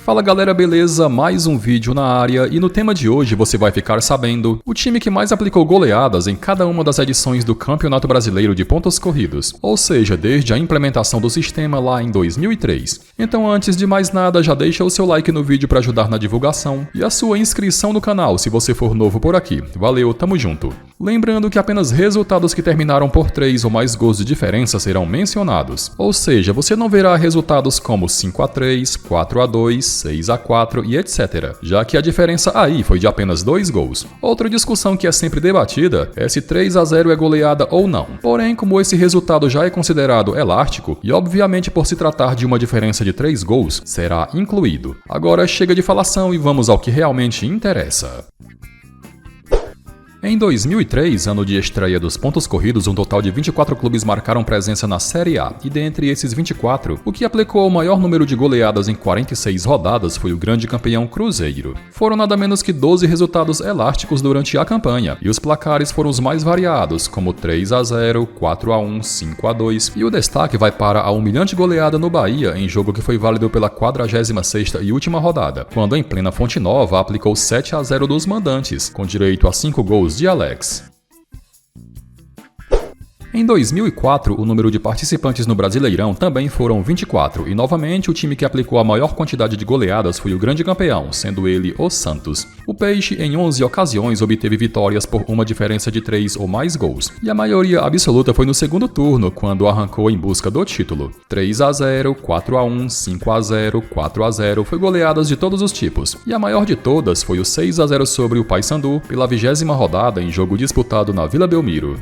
Fala galera, beleza? Mais um vídeo na área e no tema de hoje você vai ficar sabendo o time que mais aplicou goleadas em cada uma das edições do Campeonato Brasileiro de Pontos Corridos, ou seja, desde a implementação do sistema lá em 2003. Então antes de mais nada, já deixa o seu like no vídeo para ajudar na divulgação e a sua inscrição no canal se você for novo por aqui. Valeu, tamo junto! Lembrando que apenas resultados que terminaram por 3 ou mais gols de diferença serão mencionados, ou seja, você não verá resultados como 5-3, 4-2, 6-4 e etc, já que a diferença aí foi de apenas 2 gols. Outra discussão que é sempre debatida é se 3-0 é goleada ou não. Porém, como esse resultado já é considerado elástico e obviamente por se tratar de uma diferença de 3 gols, será incluído. Agora chega de falação e vamos ao que realmente interessa. Em 2003, ano de estreia dos pontos corridos, um total de 24 clubes marcaram presença na Série A, e dentre esses 24, o que aplicou o maior número de goleadas em 46 rodadas foi o grande campeão Cruzeiro. Foram nada menos que 12 resultados elásticos durante a campanha, e os placares foram os mais variados, como 3-0, 4-1, 5-2, e o destaque vai para a humilhante goleada no Bahia em jogo que foi válido pela 46ª e última rodada, quando em plena Fonte Nova aplicou 7-0 dos mandantes, com direito a 5 gols de Alex. Em 2004, o número de participantes no Brasileirão também foram 24, e novamente o time que aplicou a maior quantidade de goleadas foi o grande campeão, sendo ele o Santos. O Peixe, em 11 ocasiões, obteve vitórias por uma diferença de 3 ou mais gols, e a maioria absoluta foi no segundo turno, quando arrancou em busca do título. 3-0, 4-1, 5-0, 4-0 foi goleadas de todos os tipos, e a maior de todas foi o 6-0 sobre o Paysandu pela 20ª rodada em jogo disputado na Vila Belmiro.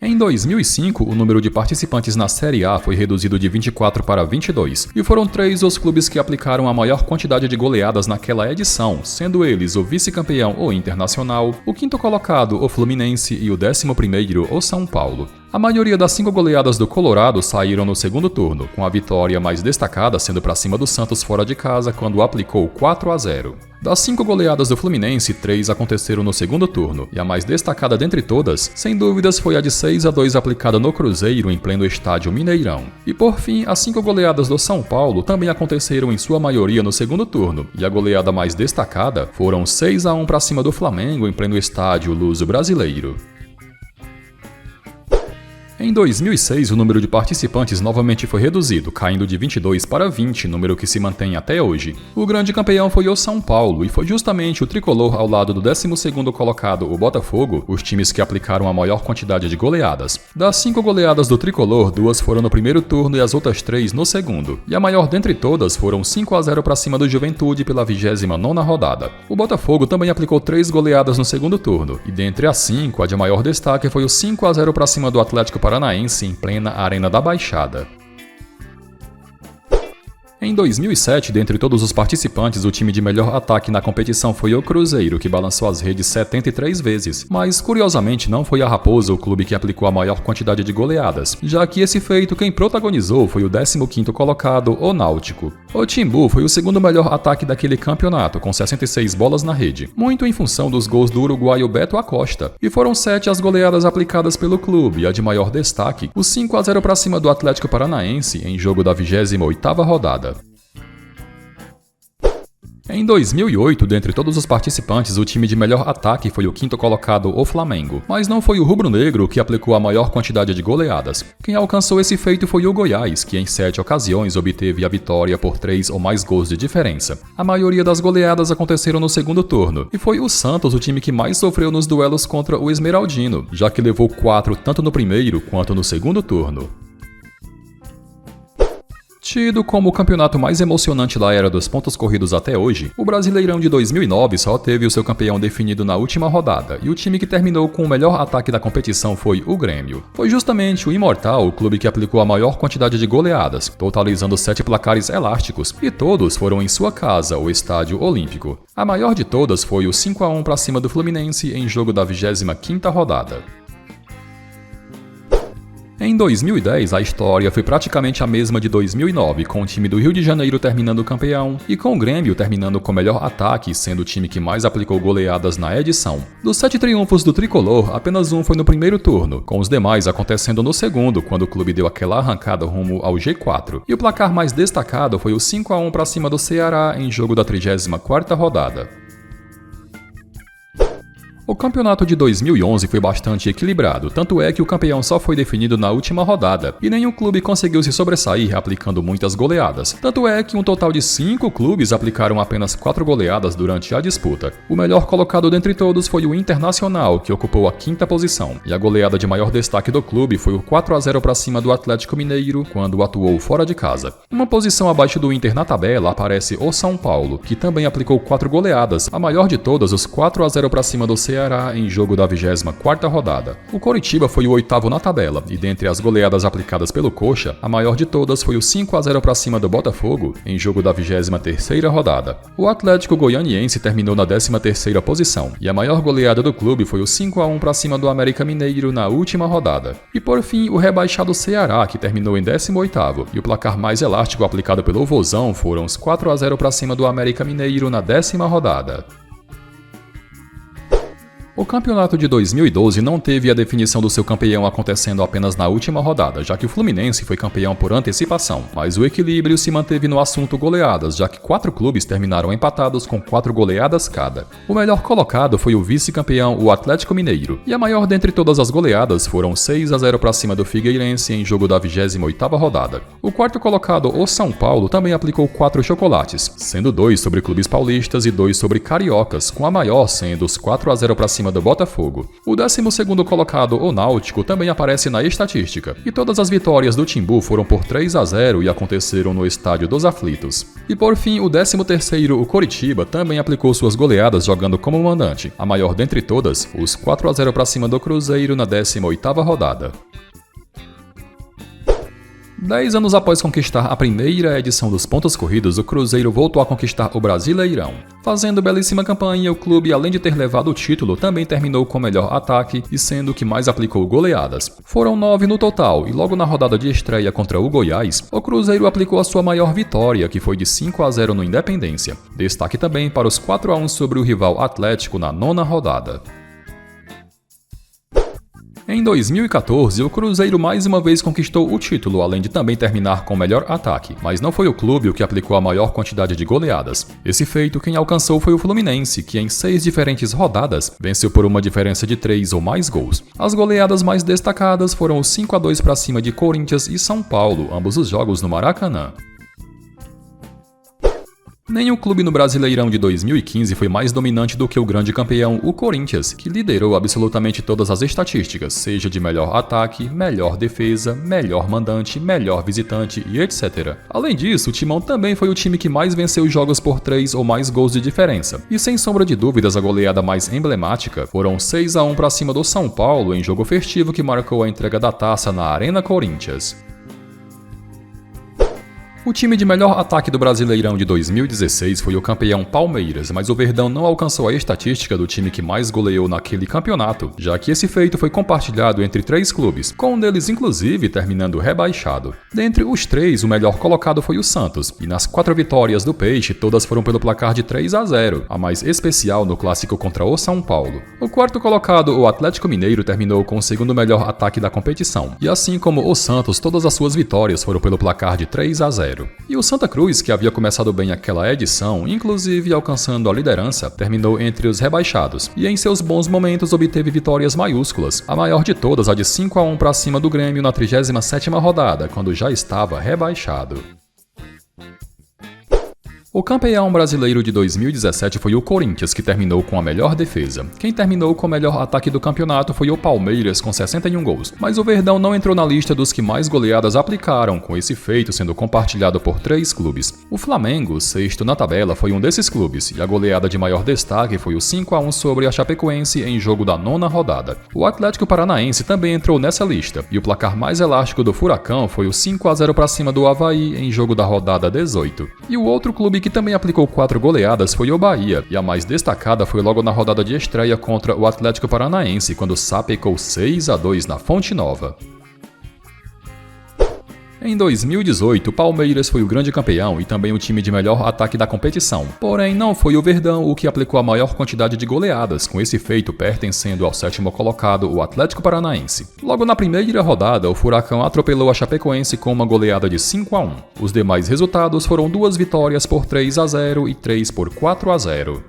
Em 2005, o número de participantes na Série A foi reduzido de 24 para 22, e foram 3 os clubes que aplicaram a maior quantidade de goleadas naquela edição, sendo eles o vice-campeão, o Internacional, o quinto colocado, o Fluminense, e o 11º, o São Paulo. A maioria das 5 goleadas do Colorado saíram no segundo turno, com a vitória mais destacada sendo para cima do Santos fora de casa, quando aplicou 4-0. Das 5 goleadas do Fluminense, 3 aconteceram no segundo turno, e a mais destacada dentre todas, sem dúvidas, foi a de 6-2 aplicada no Cruzeiro em pleno estádio Mineirão. E por fim, as 5 goleadas do São Paulo também aconteceram em sua maioria no segundo turno, e a goleada mais destacada foram 6-1 para cima do Flamengo em pleno estádio Luso-Brasileiro. Em 2006, o número de participantes novamente foi reduzido, caindo de 22 para 20, número que se mantém até hoje. O grande campeão foi o São Paulo, e foi justamente o tricolor ao lado do 12º colocado, o Botafogo, os times que aplicaram a maior quantidade de goleadas. Das 5 goleadas do tricolor, 2 foram no primeiro turno e as outras 3 no segundo. E a maior dentre todas foram 5-0 para cima do Juventude pela 29ª rodada. O Botafogo também aplicou 3 goleadas no segundo turno, e dentre as 5, a de maior destaque foi o 5-0 para cima do Atlético Paranaense em plena Arena da Baixada. Em 2007, dentre todos os participantes, o time de melhor ataque na competição foi o Cruzeiro, que balançou as redes 73 vezes, mas curiosamente não foi a Raposa o clube que aplicou a maior quantidade de goleadas, já que esse feito quem protagonizou foi o 15º colocado, o Náutico. O Timbu foi o segundo melhor ataque daquele campeonato, com 66 bolas na rede, muito em função dos gols do uruguaio Beto Acosta, e foram 7 as goleadas aplicadas pelo clube, e a de maior destaque, o 5-0 para cima do Atlético Paranaense em jogo da 28ª rodada. Em 2008, dentre todos os participantes, o time de melhor ataque foi o quinto colocado, o Flamengo, mas não foi o rubro-negro que aplicou a maior quantidade de goleadas. Quem alcançou esse feito foi o Goiás, que em 7 ocasiões obteve a vitória por 3 ou mais gols de diferença. A maioria das goleadas aconteceram no segundo turno, e foi o Santos o time que mais sofreu nos duelos contra o Esmeraldino, já que levou 4 tanto no primeiro quanto no segundo turno. Tido como o campeonato mais emocionante da era dos pontos corridos até hoje, o Brasileirão de 2009 só teve o seu campeão definido na última rodada, e o time que terminou com o melhor ataque da competição foi o Grêmio. Foi justamente o Imortal o clube que aplicou a maior quantidade de goleadas, totalizando 7 placares elásticos, e todos foram em sua casa, o Estádio Olímpico. A maior de todas foi o 5-1 para cima do Fluminense em jogo da 25ª rodada. Em 2010, a história foi praticamente a mesma de 2009, com o time do Rio de Janeiro terminando campeão e com o Grêmio terminando com o melhor ataque, sendo o time que mais aplicou goleadas na edição. Dos 7 triunfos do tricolor, apenas um foi no primeiro turno, com os demais acontecendo no segundo, quando o clube deu aquela arrancada rumo ao G4. E o placar mais destacado foi o 5-1 para cima do Ceará em jogo da 34ª rodada. O campeonato de 2011 foi bastante equilibrado, tanto é que o campeão só foi definido na última rodada, e nenhum clube conseguiu se sobressair aplicando muitas goleadas. Tanto é que um total de 5 clubes aplicaram apenas 4 goleadas durante a disputa. O melhor colocado dentre todos foi o Internacional, que ocupou a 5ª posição, e a goleada de maior destaque do clube foi o 4-0 para cima do Atlético Mineiro, quando atuou fora de casa. Uma posição abaixo do Inter na tabela aparece o São Paulo, que também aplicou 4 goleadas, a maior de todas os 4-0 para cima do Ceará em jogo da 24ª rodada. O Coritiba foi o 8º na tabela, e dentre as goleadas aplicadas pelo Coxa, a maior de todas foi o 5-0 para cima do Botafogo, em jogo da 23ª rodada. O Atlético Goianiense terminou na 13ª posição, e a maior goleada do clube foi o 5-1 para cima do América Mineiro na última rodada. E por fim, o rebaixado Ceará, que terminou em 18º, e o placar mais elástico aplicado pelo Vozão foram os 4-0 para cima do América Mineiro na 10ª rodada. O campeonato de 2012 não teve a definição do seu campeão acontecendo apenas na última rodada, já que o Fluminense foi campeão por antecipação, mas o equilíbrio se manteve no assunto goleadas, já que 4 clubes terminaram empatados com 4 goleadas cada. O melhor colocado foi o vice-campeão, o Atlético Mineiro, e a maior dentre todas as goleadas foram 6-0 para cima do Figueirense em jogo da 28ª rodada. O quarto colocado, o São Paulo, também aplicou 4 chocolates, sendo 2 sobre clubes paulistas e 2 sobre cariocas, com a maior sendo os 4-0 para cima do Botafogo. O 12º colocado, o Náutico, também aparece na estatística, e todas as vitórias do Timbu foram por 3-0 e aconteceram no Estádio dos Aflitos. E por fim, o 13º, o Coritiba, também aplicou suas goleadas jogando como mandante, a maior dentre todas, os 4-0 para cima do Cruzeiro na 18ª rodada. 10 anos após conquistar a primeira edição dos pontos corridos, o Cruzeiro voltou a conquistar o Brasileirão. Fazendo belíssima campanha, o clube, além de ter levado o título, também terminou com o melhor ataque e sendo o que mais aplicou goleadas. Foram 9 no total, e logo na rodada de estreia contra o Goiás, o Cruzeiro aplicou a sua maior vitória, que foi de 5-0 no Independência. Destaque também para os 4-1 sobre o rival Atlético na 9ª rodada. Em 2014, o Cruzeiro mais uma vez conquistou o título, além de também terminar com o melhor ataque, mas não foi o clube o que aplicou a maior quantidade de goleadas. Esse feito quem alcançou foi o Fluminense, que em 6 diferentes rodadas venceu por uma diferença de 3 ou mais gols. As goleadas mais destacadas foram os 5-2 para cima de Corinthians e São Paulo, ambos os jogos no Maracanã. Nenhum clube no Brasileirão de 2015 foi mais dominante do que o grande campeão, o Corinthians, que liderou absolutamente todas as estatísticas, seja de melhor ataque, melhor defesa, melhor mandante, melhor visitante e etc. Além disso, o Timão também foi o time que mais venceu jogos por 3 ou mais gols de diferença. E sem sombra de dúvidas, a goleada mais emblemática foram 6-1 para cima do São Paulo em jogo festivo que marcou a entrega da taça na Arena Corinthians. O time de melhor ataque do Brasileirão de 2016 foi o campeão Palmeiras, mas o Verdão não alcançou a estatística do time que mais goleou naquele campeonato, já que esse feito foi compartilhado entre 3 clubes, com um deles inclusive terminando rebaixado. Dentre os 3, o melhor colocado foi o Santos, e nas 4 vitórias do Peixe, todas foram pelo placar de 3-0, a mais especial no clássico contra o São Paulo. O quarto colocado, o Atlético Mineiro, terminou com o segundo melhor ataque da competição, e assim como o Santos, todas as suas vitórias foram pelo placar de 3-0. E o Santa Cruz, que havia começado bem aquela edição, inclusive alcançando a liderança, terminou entre os rebaixados, e em seus bons momentos obteve vitórias maiúsculas, a maior de todas a de 5-1 para cima do Grêmio na 37ª rodada, quando já estava rebaixado. O campeão brasileiro de 2017 foi o Corinthians, que terminou com a melhor defesa. Quem terminou com o melhor ataque do campeonato foi o Palmeiras, com 61 gols. Mas o Verdão não entrou na lista dos que mais goleadas aplicaram, com esse feito sendo compartilhado por 3 clubes. O Flamengo, sexto na tabela, foi um desses clubes, e a goleada de maior destaque foi o 5-1 sobre a Chapecoense em jogo da 9ª rodada. O Atlético Paranaense também entrou nessa lista, e o placar mais elástico do Furacão foi o 5-0 para cima do Avaí em jogo da rodada 18. E o outro clube que também aplicou 4 goleadas foi o Bahia, e a mais destacada foi logo na rodada de estreia contra o Atlético Paranaense, quando sapecou 6-2 na Fonte Nova. Em 2018, o Palmeiras foi o grande campeão e também o time de melhor ataque da competição. Porém, não foi o Verdão o que aplicou a maior quantidade de goleadas, com esse feito pertencendo ao 7º colocado, o Atlético Paranaense. Logo na primeira rodada, o Furacão atropelou a Chapecoense com uma goleada de 5-1. Os demais resultados foram 2 vitórias por 3-0 e 3 por 4-0.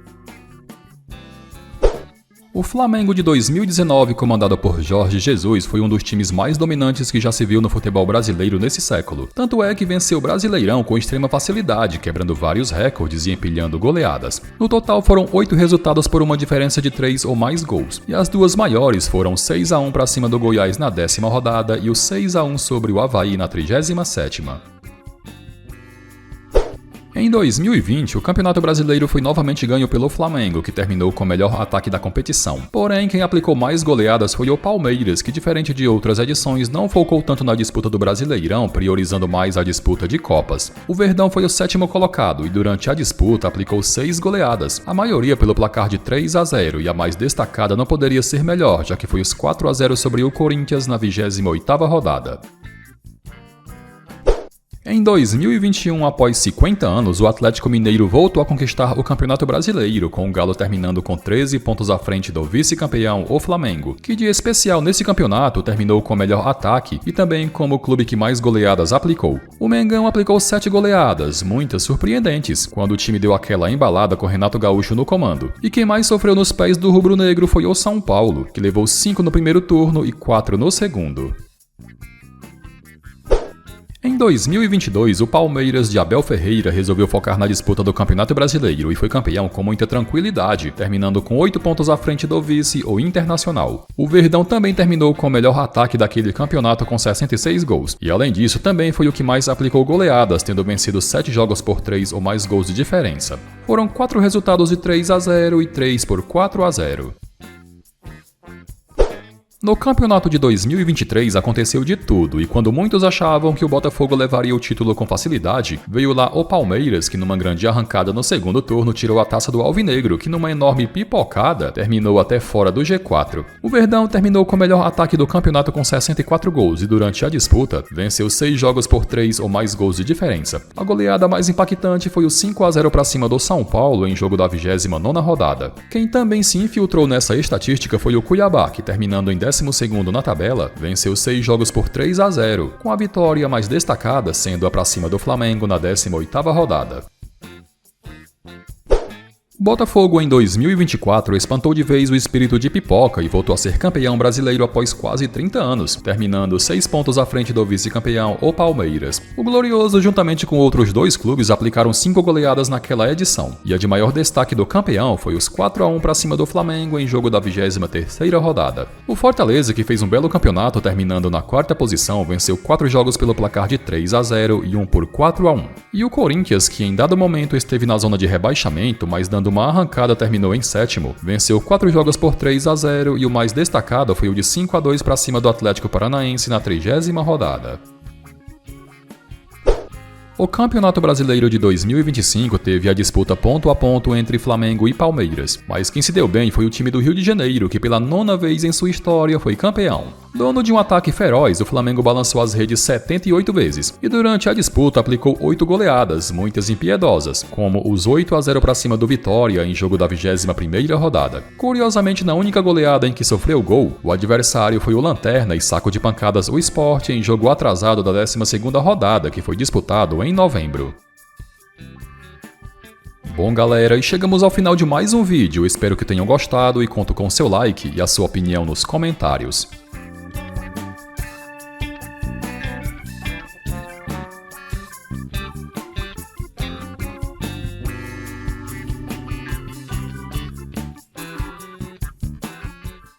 O Flamengo de 2019, comandado por Jorge Jesus, foi um dos times mais dominantes que já se viu no futebol brasileiro nesse século. Tanto é que venceu o Brasileirão com extrema facilidade, quebrando vários recordes e empilhando goleadas. No total foram 8 resultados por uma diferença de 3 ou mais gols, e as duas maiores foram 6-1 para cima do Goiás na 10ª rodada e o 6-1 sobre o Avaí na 37ª. Em 2020, o Campeonato Brasileiro foi novamente ganho pelo Flamengo, que terminou com o melhor ataque da competição. Porém, quem aplicou mais goleadas foi o Palmeiras, que diferente de outras edições, não focou tanto na disputa do Brasileirão, priorizando mais a disputa de Copas. O Verdão foi o 7º colocado e durante a disputa aplicou 6 goleadas, a maioria pelo placar de 3-0, e a mais destacada não poderia ser melhor, já que foi os 4-0 sobre o Corinthians na 28ª rodada. Em 2021, após 50 anos, o Atlético Mineiro voltou a conquistar o Campeonato Brasileiro, com o Galo terminando com 13 pontos à frente do vice-campeão, o Flamengo, que de especial nesse campeonato terminou com o melhor ataque e também como o clube que mais goleadas aplicou. O Mengão aplicou 7 goleadas, muitas surpreendentes, quando o time deu aquela embalada com Renato Gaúcho no comando. E quem mais sofreu nos pés do rubro-negro foi o São Paulo, que levou 5 no primeiro turno e 4 no segundo. Em 2022, o Palmeiras de Abel Ferreira resolveu focar na disputa do Campeonato Brasileiro e foi campeão com muita tranquilidade, terminando com 8 pontos à frente do vice, o Internacional. O Verdão também terminou com o melhor ataque daquele campeonato com 66 gols, e além disso também foi o que mais aplicou goleadas, tendo vencido 7 jogos por 3 ou mais gols de diferença. Foram 4 resultados de 3-0 e 3 por 4-0. No campeonato de 2023 aconteceu de tudo, e quando muitos achavam que o Botafogo levaria o título com facilidade, veio lá o Palmeiras, que numa grande arrancada no segundo turno tirou a taça do Alvinegro, que numa enorme pipocada terminou até fora do G4. O Verdão terminou com o melhor ataque do campeonato com 64 gols e durante a disputa venceu 6 jogos por 3 ou mais gols de diferença. A goleada mais impactante foi o 5-0 para cima do São Paulo em jogo da 29ª rodada. Quem também se infiltrou nessa estatística foi o Cuiabá, que terminando em 12º na tabela, venceu 6 jogos por 3-0, com a vitória mais destacada sendo a pra cima do Flamengo na 18ª rodada. Botafogo em 2024 espantou de vez o espírito de pipoca e voltou a ser campeão brasileiro após quase 30 anos, terminando 6 pontos à frente do vice-campeão, o Palmeiras. O Glorioso, juntamente com outros 2 clubes, aplicaram 5 goleadas naquela edição, e a de maior destaque do campeão foi os 4-1 para cima do Flamengo em jogo da 23ª rodada. O Fortaleza, que fez um belo campeonato terminando na 4ª posição, venceu 4 jogos pelo placar de 3-0 e 1 por 4-1. E o Corinthians, que em dado momento esteve na zona de rebaixamento, mas dando uma arrancada terminou em 7º, venceu 4 jogos por 3-0 e o mais destacado foi o de 5-2 para cima do Atlético Paranaense na 30ª rodada. O Campeonato Brasileiro de 2025 teve a disputa ponto a ponto entre Flamengo e Palmeiras, mas quem se deu bem foi o time do Rio de Janeiro, que pela 9ª vez em sua história foi campeão. Dono de um ataque feroz, o Flamengo balançou as redes 78 vezes, e durante a disputa aplicou 8 goleadas, muitas impiedosas, como os 8-0 para cima do Vitória em jogo da 21ª rodada. Curiosamente, na única goleada em que sofreu gol, o adversário foi o Lanterna e saco de pancadas o Sport em jogo atrasado da 12ª rodada, que foi disputado em novembro. Bom galera, e chegamos ao final de mais um vídeo, espero que tenham gostado e conto com seu like e a sua opinião nos comentários.